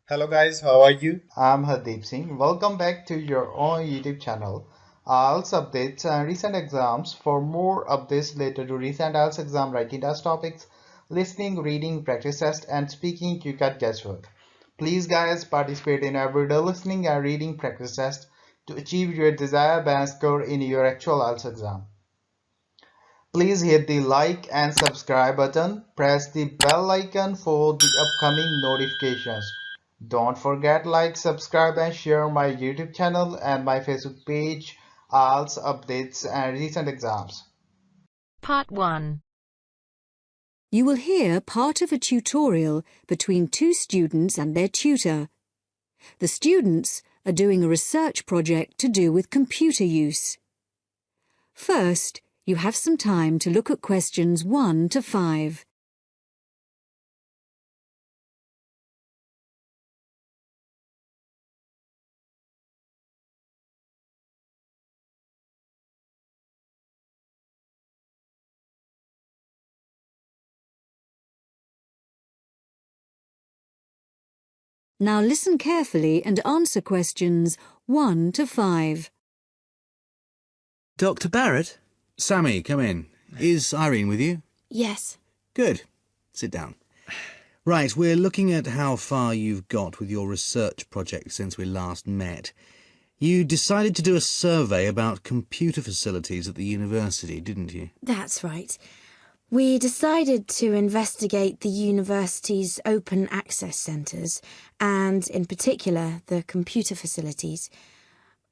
Hello guys, how are you? I'm Hardeep Singh. Welcome back to your own YouTube channel. IELTS updates and recent exams. For more updates related to recent IELTS exam writing test topics, listening, reading, practice test, and speaking, you can guesswork. Please, guys, participate in everyday listening and reading practice test to achieve your desired band score in your actual IELTS exam. Please hit the like and subscribe button. Press the bell icon for the upcoming notifications. Don't forget like, subscribe and share my YouTube channel and my Facebook page, IELTS updates and recent exams. Part 1. You will hear part of a tutorial between two students and their tutor. The students are doing a research project to do with computer use. First, you have some time to look at questions 1 to 5. Now listen carefully and answer questions 1 to 5. Dr. Barrett? Sammy, come in. Is Irene with you? Yes. Good. Sit down. Right, we're looking at how far you've got with your research project since we last met. You decided to do a survey about computer facilities at the university, didn't you? That's right. We decided to investigate the university's open access centres and, in particular, the computer facilities.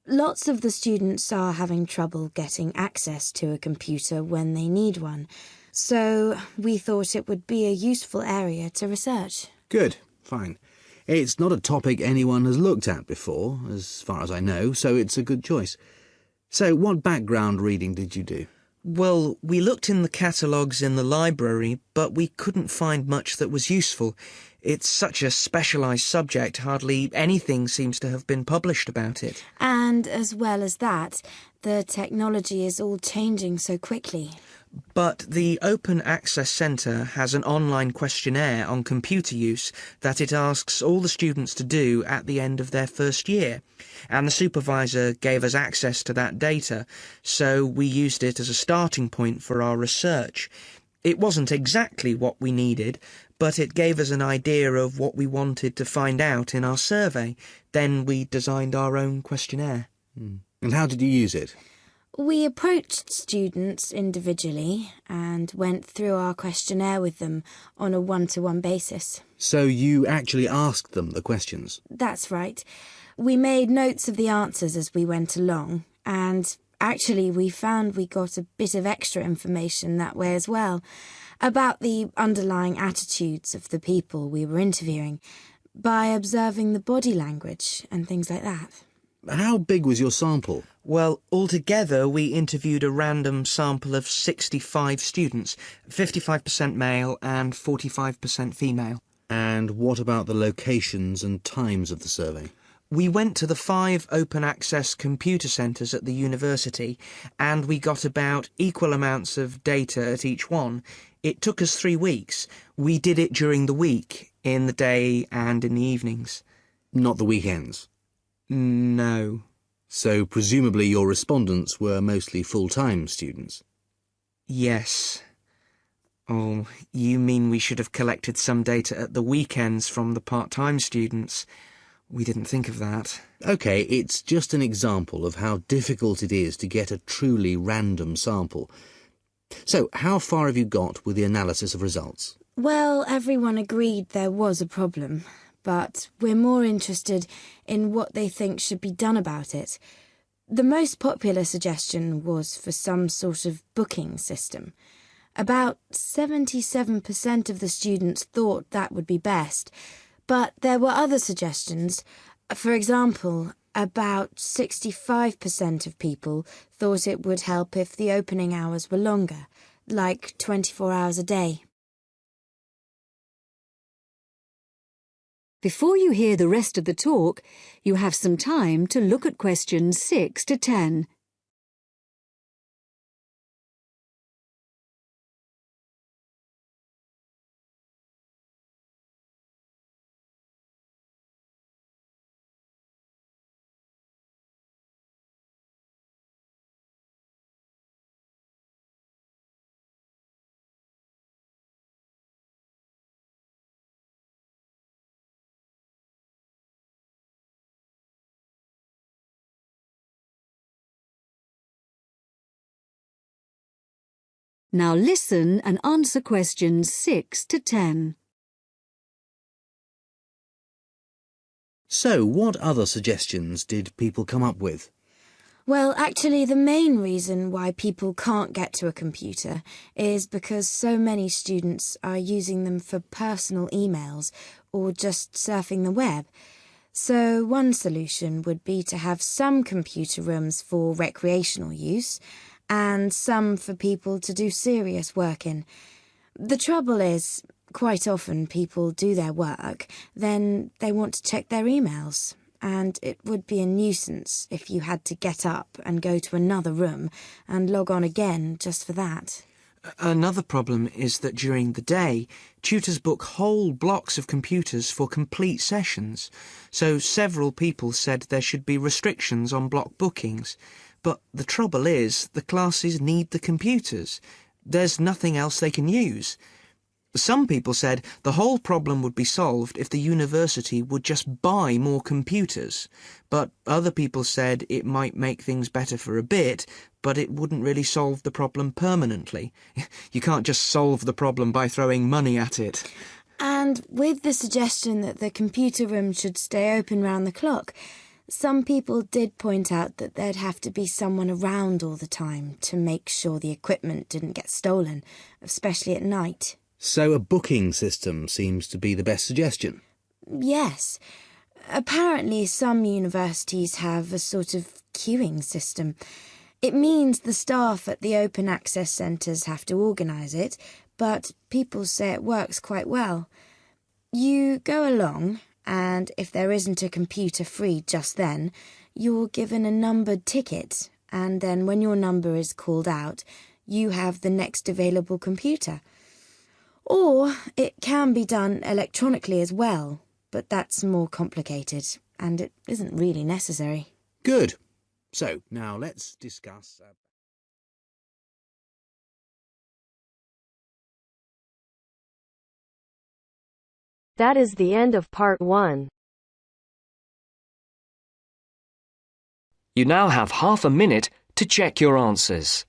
Lots of the students are having trouble getting access to a computer when they need one, so we thought it would be a useful area to research. Good, fine. It's not a topic anyone has looked at before, as far as I know, so it's a good choice. So, what background reading did you do? Well, we looked in the catalogues in the library, but we couldn't find much that was useful. It's such a specialised subject, hardly anything seems to have been published about it. And as well as that, the technology is all changing so quickly. But the Open Access Centre has an online questionnaire on computer use that it asks all the students to do at the end of their first year. And the supervisor gave us access to that data, so we used it as a starting point for our research. It wasn't exactly what we needed, but it gave us an idea of what we wanted to find out in our survey. Then we designed our own questionnaire. And how did you use it? We approached students individually and went through our questionnaire with them on a one-to-one basis. So you actually asked them the questions? That's right. We made notes of the answers as we went along, and actually we found we got a bit of extra information that way as well, about the underlying attitudes of the people we were interviewing, by observing the body language and things like that. How big was your sample? Well, altogether we interviewed a random sample of 65 students, 55% male and 45% female. And what about the locations and times of the survey? We went to the 5 open access computer centres at the university and we got about equal amounts of data at each one. It took us 3 weeks. We did it during the week, in the day and in the evenings. Not the weekends? No. So presumably your respondents were mostly full-time students? Yes. Oh, you mean we should have collected some data at the weekends from the part-time students? We didn't think of that. OK, it's just an example of how difficult it is to get a truly random sample. So, how far have you got with the analysis of results? Well, everyone agreed there was a problem, but we're more interested in what they think should be done about it. The most popular suggestion was for some sort of booking system. About 77% of the students thought that would be best, but there were other suggestions. For example, about 65% of people thought it would help if the opening hours were longer, like 24 hours a day. Before you hear the rest of the talk, you have some time to look at questions 6 to 10. Now listen and answer questions 6 to 10. So, what other suggestions did people come up with? Well, actually, the main reason why people can't get to a computer is because so many students are using them for personal emails or just surfing the web. So one solution would be to have some computer rooms for recreational use and some for people to do serious work in. The trouble is, quite often people do their work, then they want to check their emails. And it would be a nuisance if you had to get up and go to another room and log on again just for that. Another problem is that during the day, tutors book whole blocks of computers for complete sessions, so several people said there should be restrictions on block bookings. But the trouble is, the classes need the computers. There's nothing else they can use. Some people said the whole problem would be solved if the university would just buy more computers, but other people said it might make things better for a bit, but it wouldn't really solve the problem permanently. You can't just solve the problem by throwing money at it. And with the suggestion that the computer room should stay open round the clock, some people did point out that there'd have to be someone around all the time to make sure the equipment didn't get stolen, especially at night. So a booking system seems to be the best suggestion. Yes. Apparently some universities have a sort of queuing system. It means the staff at the open access centres have to organise it, but people say it works quite well. You go along, and if there isn't a computer free just then, you're given a numbered ticket, and then when your number is called out, you have the next available computer. Or it can be done electronically as well, but that's more complicated, and it isn't really necessary. Good. So, now let's discuss... That is the end of part 1. You now have half a minute to check your answers.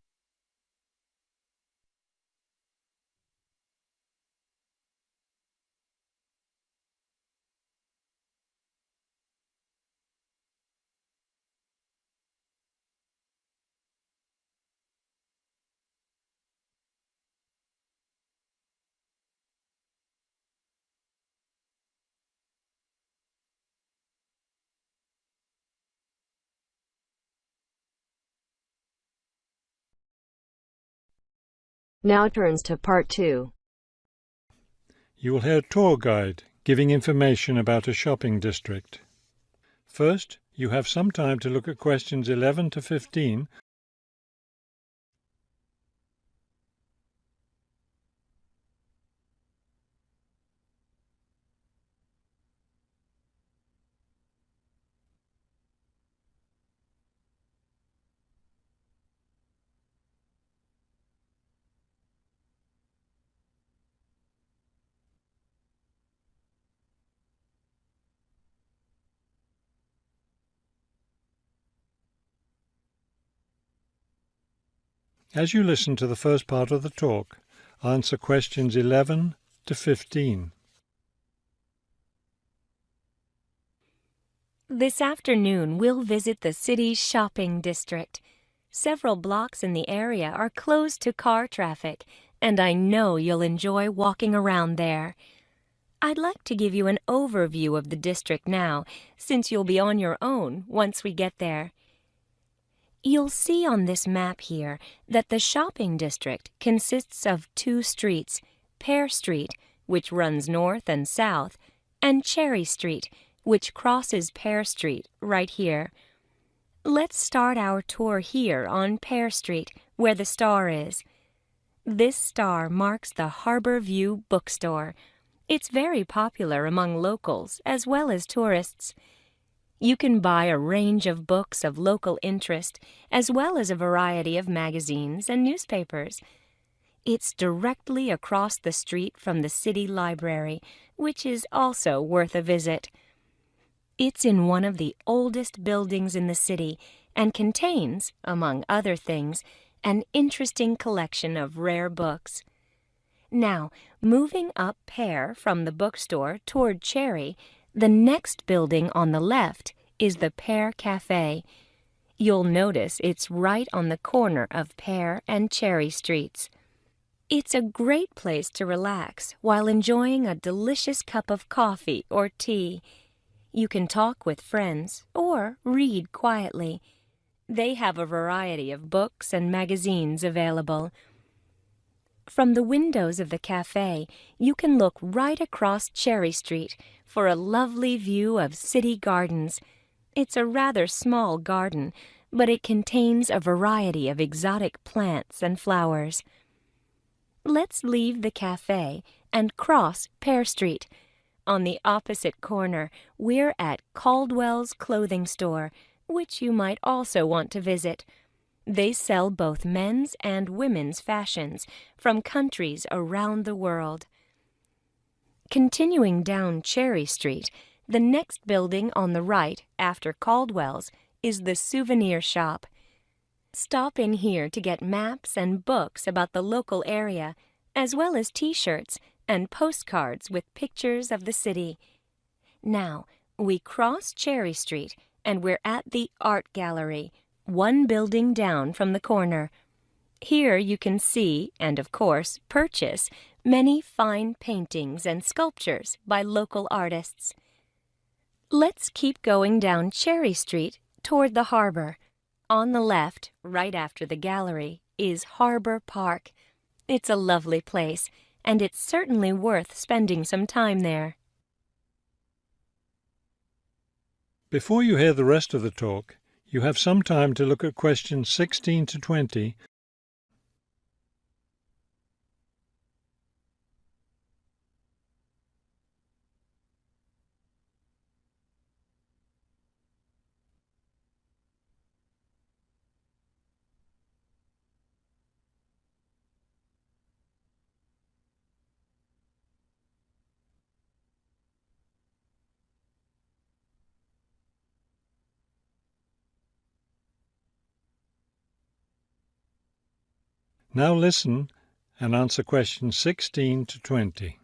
Now turns to part 2. You will hear a tour guide giving information about a shopping district. First, you have some time to look at questions 11 to 15. As you listen to the first part of the talk, answer questions 11 to 15. This afternoon, we'll visit the city's shopping district. Several blocks in the area are closed to car traffic, and I know you'll enjoy walking around there. I'd like to give you an overview of the district now, since you'll be on your own once we get there. You'll see on this map here that the shopping district consists of 2 streets, Pear Street, which runs north and south, and Cherry Street, which crosses Pear Street right here. Let's start our tour here on Pear Street, where the star is. This star marks the Harbor View Bookstore. It's very popular among locals as well as tourists. You can buy a range of books of local interest, as well as a variety of magazines and newspapers. It's directly across the street from the city library, which is also worth a visit. It's in one of the oldest buildings in the city and contains, among other things, an interesting collection of rare books. Now, moving up Pear from the bookstore toward Cherry, the next building on the left is the Pear Cafe. You'll notice it's right on the corner of Pear and Cherry Streets. It's a great place to relax while enjoying a delicious cup of coffee or tea. You can talk with friends or read quietly. They have a variety of books and magazines available. From the windows of the cafe, you can look right across Cherry Street for a lovely view of city gardens. It's a rather small garden, but it contains a variety of exotic plants and flowers. Let's leave the cafe and cross Pear Street. On the opposite corner, we're at Caldwell's Clothing Store, which you might also want to visit. They sell both men's and women's fashions from countries around the world. Continuing down Cherry Street, the next building on the right after Caldwell's is the souvenir shop. Stop in here to get maps and books about the local area, as well as t-shirts and postcards with pictures of the city. Now, we cross Cherry Street and we're at the Art Gallery, one building down from the corner. Here you can see and, of course, purchase many fine paintings and sculptures by local artists. Let's keep going down Cherry Street toward the harbor. On the left, right after the gallery, is Harbor Park. It's a lovely place, and it's certainly worth spending some time there. Before you hear the rest of the talk, you have some time to look at questions 16 to 20. Now listen and answer questions 16 to 20.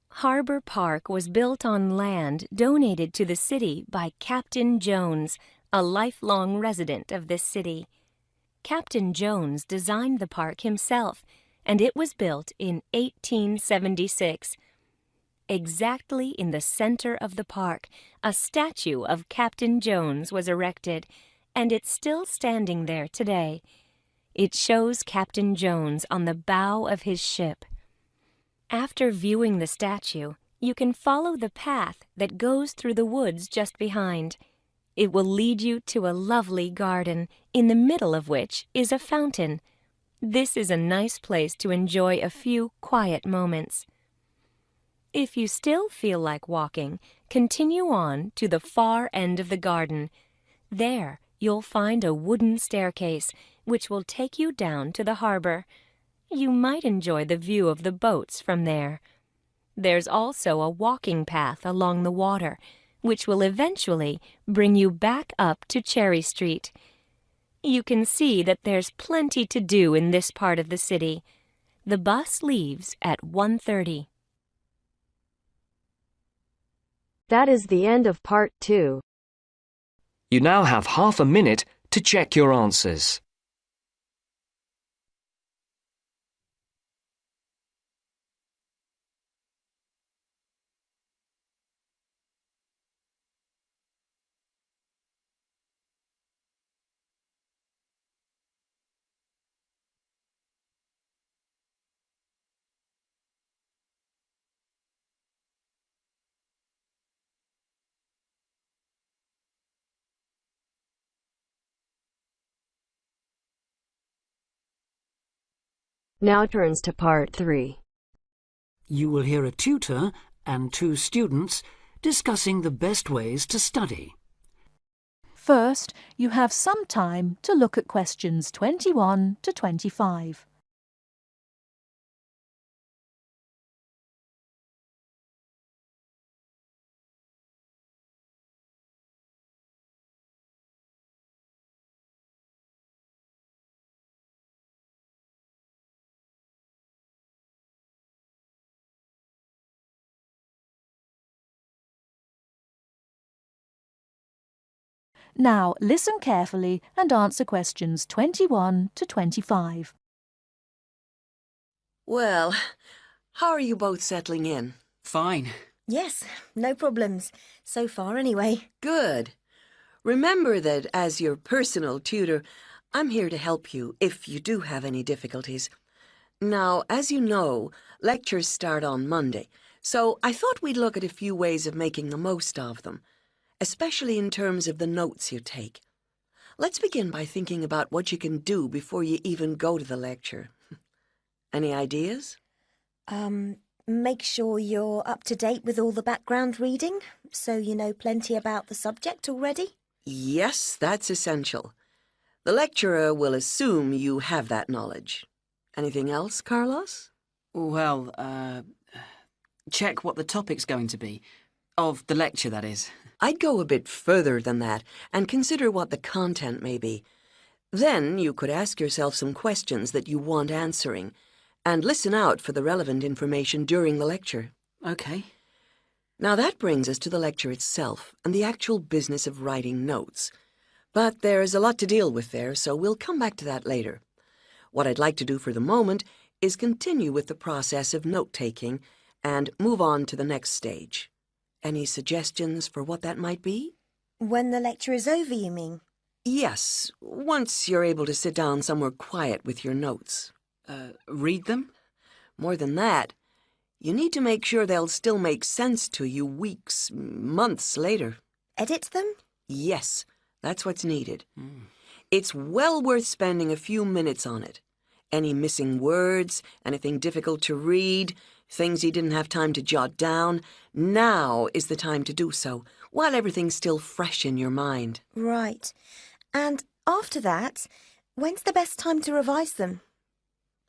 Harbor Park was built on land donated to the city by Captain Jones, a lifelong resident of this city. Captain Jones designed the park himself, and it was built in 1876. Exactly in the center of the park, a statue of Captain Jones was erected, and it's still standing there today. It shows Captain Jones on the bow of his ship. After viewing the statue, you can follow the path that goes through the woods just behind. It will lead you to a lovely garden, in the middle of which is a fountain. This is a nice place to enjoy a few quiet moments. If you still feel like walking, continue on to the far end of the garden. There, you'll find a wooden staircase, which will take you down to the harbor. You might enjoy the view of the boats from there. There's also a walking path along the water, which will eventually bring you back up to Cherry Street. You can see that there's plenty to do in this part of the city. The bus leaves at 1:30. That is the end of part 2. You now have half a minute to check your answers. Now turns to part 3. You will hear a tutor and 2 students discussing the best ways to study. First, you have some time to look at questions 21 to 25. Now listen carefully and answer questions 21 to 25. Well, how are you both settling in? Fine. Yes, no problems. So far, anyway. Good. Remember that as your personal tutor, I'm here to help you if you do have any difficulties. Now, as you know, lectures start on Monday, so I thought we'd look at a few ways of making the most of them, especially in terms of the notes you take. Let's begin by thinking about what you can do before you even go to the lecture. Any ideas? Make sure you're up to date with all the background reading, so you know plenty about the subject already. Yes, that's essential. The lecturer will assume you have that knowledge. Anything else, Carlos? Well, check what the topic's going to be. Of the lecture, that is. I'd go a bit further than that and consider what the content may be. Then you could ask yourself some questions that you want answering and listen out for the relevant information during the lecture. Okay. Now that brings us to the lecture itself and the actual business of writing notes. But there's a lot to deal with there, so we'll come back to that later. What I'd like to do for the moment is continue with the process of note-taking and move on to the next stage. Any suggestions for what that might be? When the lecture is over, you mean? Yes, once you're able to sit down somewhere quiet with your notes. Read them? More than that, you need to make sure they'll still make sense to you weeks, months later. Edit them? Yes, that's what's needed. It's well worth spending a few minutes on it. Any missing words, anything difficult to read, things you didn't have time to jot down, now is the time to do so, while everything's still fresh in your mind. Right. And after that, when's the best time to revise them?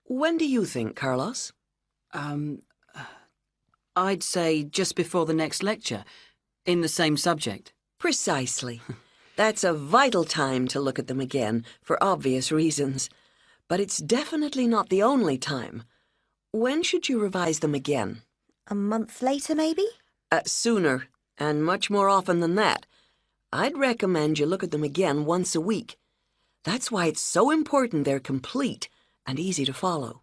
When do you think, Carlos? I'd say just before the next lecture, in the same subject. Precisely. That's a vital time to look at them again, for obvious reasons. But it's definitely not the only time. When should you revise them again? A month later, maybe? Sooner, and much more often than that. I'd recommend you look at them again once a week. That's why it's so important they're complete and easy to follow.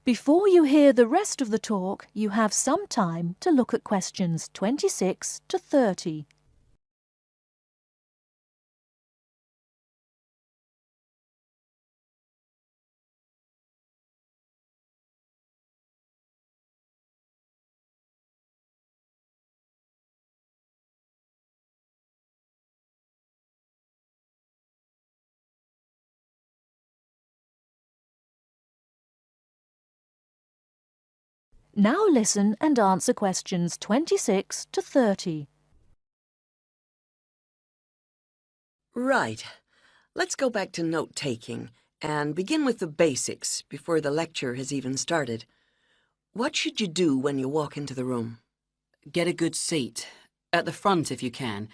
Before you hear the rest of the talk, you have some time to look at questions 26 to 30. Now listen and answer questions 26 to 30. Right. Let's go back to note-taking and begin with the basics before the lecture has even started. What should you do when you walk into the room? Get a good seat, at the front if you can,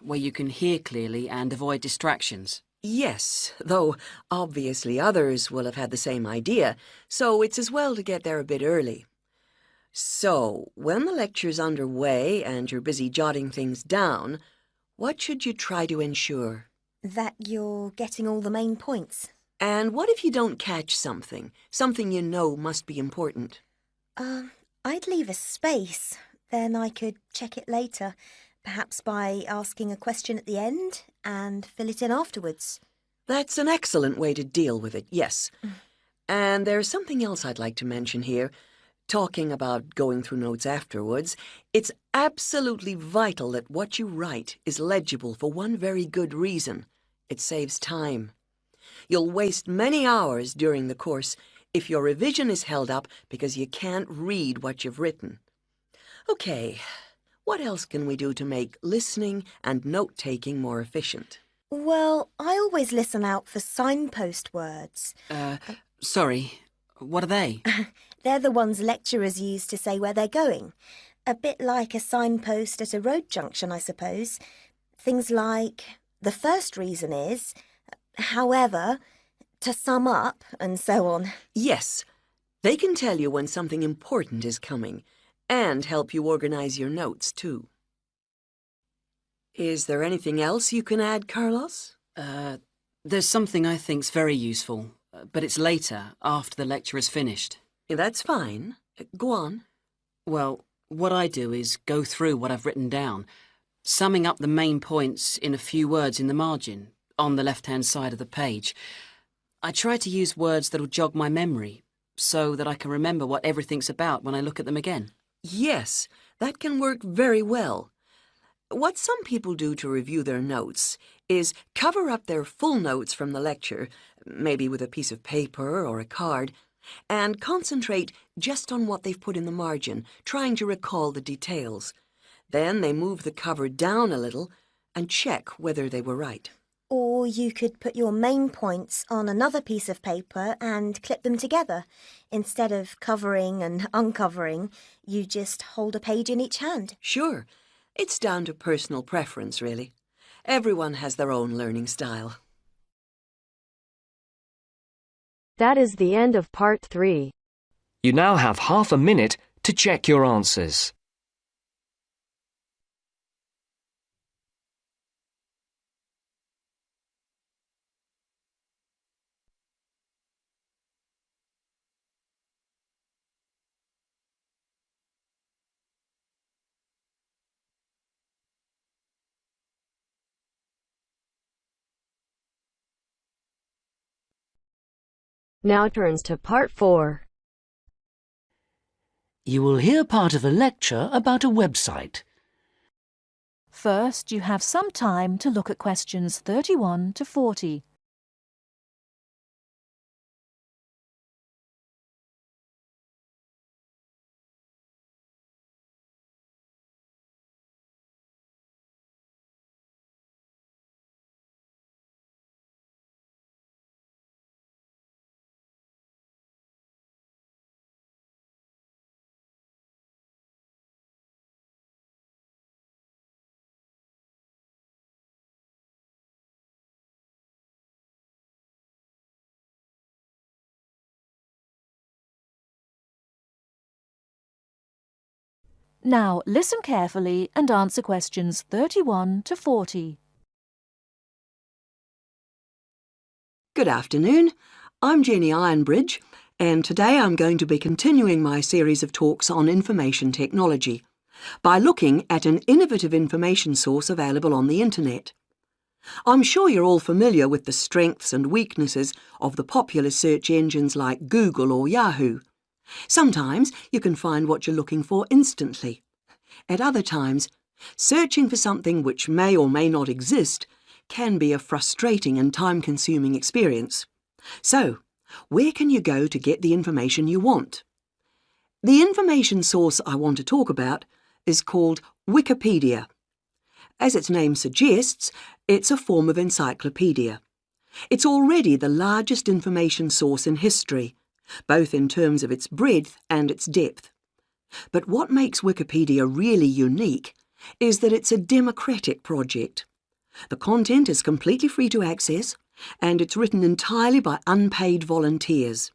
where you can hear clearly and avoid distractions. Yes, though obviously others will have had the same idea, so it's as well to get there a bit early. So, when the lecture's underway and you're busy jotting things down, what should you try to ensure? That you're getting all the main points. And what if you don't catch something you know must be important? I'd leave a space. Then I could check it later, perhaps by asking a question at the end and fill it in afterwards. That's an excellent way to deal with it, yes. And there's something else I'd like to mention here. Talking about going through notes afterwards, it's absolutely vital that what you write is legible for one very good reason. It saves time. You'll waste many hours during the course if your revision is held up because you can't read what you've written. Okay, what else can we do to make listening and note-taking more efficient? Well, I always listen out for signpost words. Sorry, what are they? They're the ones lecturers use to say where they're going. A bit like a signpost at a road junction, I suppose. Things like, the first reason is, however, to sum up, and so on. Yes, they can tell you when something important is coming, and help you organize your notes, too. Is there anything else you can add, Carlos? There's something I think's very useful, but it's later, after the lecture is finished. That's fine. Go on. Well, what I do is go through what I've written down, summing up the main points in a few words in the margin, on the left-hand side of the page. I try to use words that'll jog my memory, so that I can remember what everything's about when I look at them again. Yes, that can work very well. What some people do to review their notes is cover up their full notes from the lecture, maybe with a piece of paper or a card, and concentrate just on what they've put in the margin, trying to recall the details. Then they move the cover down a little and check whether they were right. Or you could put your main points on another piece of paper and clip them together. Instead of covering and uncovering, you just hold a page in each hand. Sure. It's down to personal preference, really. Everyone has their own learning style. That is the end of part 3. You now have half a minute to check your answers. Now turns to part 4. You will hear part of a lecture about a website. First, you have some time to look at questions 31 to 40. Now listen carefully and answer questions 31 to 40. Good afternoon. I'm Jenny Ironbridge, and today I'm going to be continuing my series of talks on information technology by looking at an innovative information source available on the internet. I'm sure you're all familiar with the strengths and weaknesses of the popular search engines like Google or Yahoo. Sometimes you can find what you're looking for instantly. At other times, searching for something which may or may not exist can be a frustrating and time-consuming experience. So, where can you go to get the information you want? The information source I want to talk about is called Wikipedia. As its name suggests, it's a form of encyclopedia. It's already the largest information source in history, both in terms of its breadth and its depth. But what makes Wikipedia really unique is that it's a democratic project. The content is completely free to access, and it's written entirely by unpaid volunteers.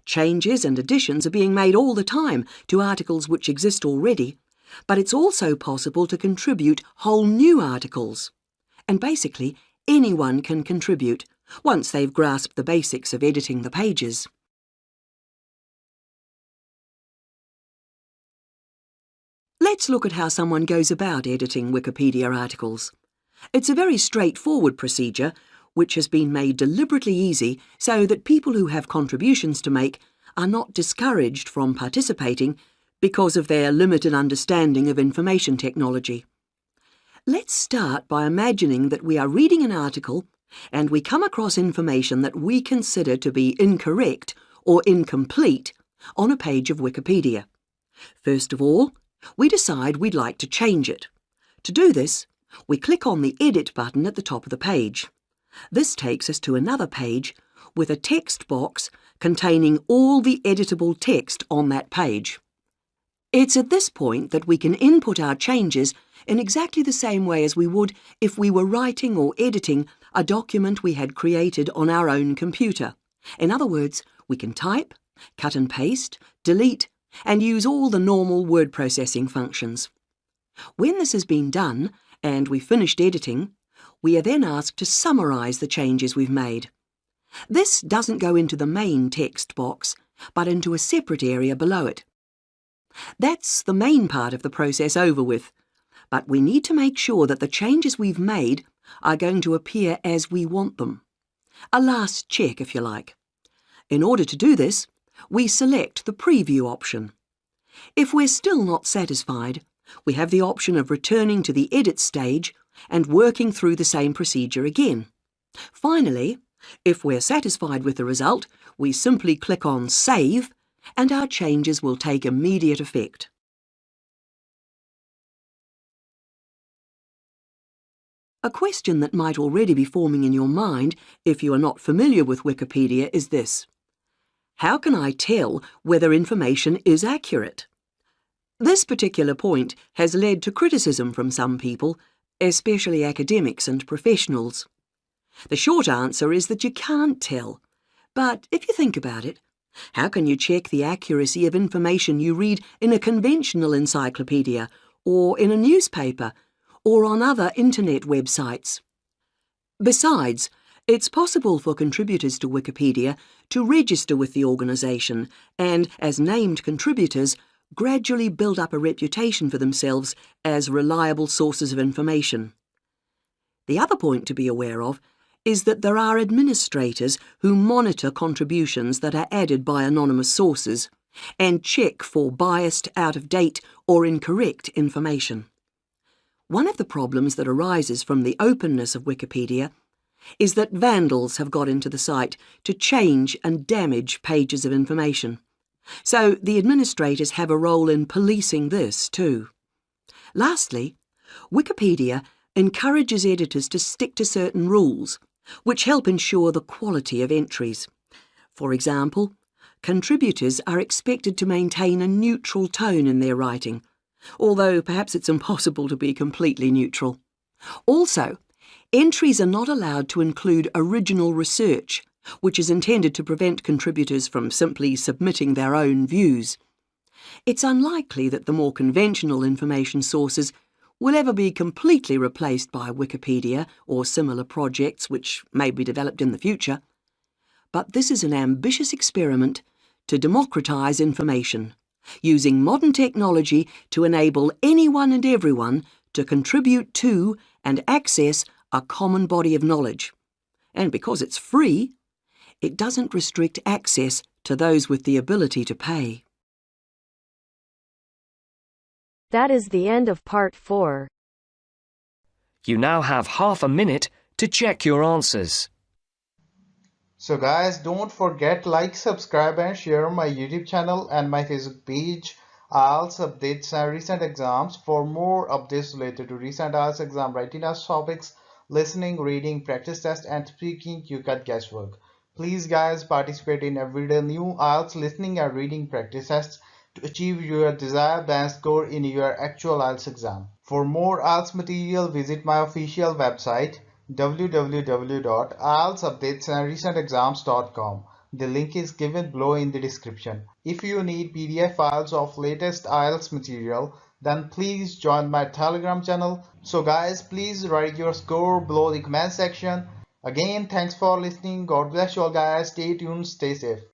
Changes and additions are being made all the time to articles which exist already, but it's also possible to contribute whole new articles. And basically, anyone can contribute once they've grasped the basics of editing the pages. Let's look at how someone goes about editing Wikipedia articles. It's a very straightforward procedure which has been made deliberately easy so that people who have contributions to make are not discouraged from participating because of their limited understanding of information technology. Let's start by imagining that we are reading an article and we come across information that we consider to be incorrect or incomplete on a page of Wikipedia. First of all, we decide we'd like to change it. To do this, we click on the Edit button at the top of the page. This takes us to another page with a text box containing all the editable text on that page. It's at this point that we can input our changes in exactly the same way as we would if we were writing or editing a document we had created on our own computer. In other words, we can type, cut and paste, delete, and use all the normal word processing functions. When this has been done, and we've finished editing, we are then asked to summarise the changes we've made. This doesn't go into the main text box, but into a separate area below it. That's the main part of the process over with, but we need to make sure that the changes we've made are going to appear as we want them. A last check, if you like. In order to do this, we select the preview option. If we're still not satisfied, we have the option of returning to the edit stage and working through the same procedure again. Finally, if we're satisfied with the result, we simply click on Save and our changes will take immediate effect. A question that might already be forming in your mind if you are not familiar with Wikipedia is this: how can I tell whether information is accurate? This particular point has led to criticism from some people, especially academics and professionals. The short answer is that you can't tell. But if you think about it, how can you check the accuracy of information you read in a conventional encyclopedia, or in a newspaper, or on other internet websites? Besides, it's possible for contributors to Wikipedia to register with the organisation and, as named contributors, gradually build up a reputation for themselves as reliable sources of information. The other point to be aware of is that there are administrators who monitor contributions that are added by anonymous sources and check for biased, out-of-date or incorrect information. One of the problems that arises from the openness of Wikipedia is that vandals have got into the site to change and damage pages of information. So the administrators have a role in policing this too. Lastly, Wikipedia encourages editors to stick to certain rules, which help ensure the quality of entries. For example, contributors are expected to maintain a neutral tone in their writing, although perhaps it's impossible to be completely neutral. Also, entries are not allowed to include original research, which is intended to prevent contributors from simply submitting their own views. It's unlikely that the more conventional information sources will ever be completely replaced by Wikipedia or similar projects which may be developed in the future. But this is an ambitious experiment to democratise information, using modern technology to enable anyone and everyone to contribute to and access a common body of knowledge. And because it's free, it doesn't restrict access to those with the ability to pay. That is the end of part 4. You now have half a minute to check your answers. So guys, don't forget like, subscribe and share my YouTube channel and my Facebook page, IELTS updates and recent exams. For more updates related to recent IELTS exam writing test topics, listening, reading, practice test and speaking, you got guesswork. Please guys, participate in everyday new IELTS listening and reading practice tests to achieve your desired band score in your actual IELTS exam. For more IELTS material, visit my official website www.ieltsupdatesandrecentexams.com. The link is given below in the description. If you need PDF files of latest IELTS material, then please join my Telegram channel. So guys, please write your score below the comment section. Again, thanks for listening. God bless you all guys. Stay tuned, stay safe.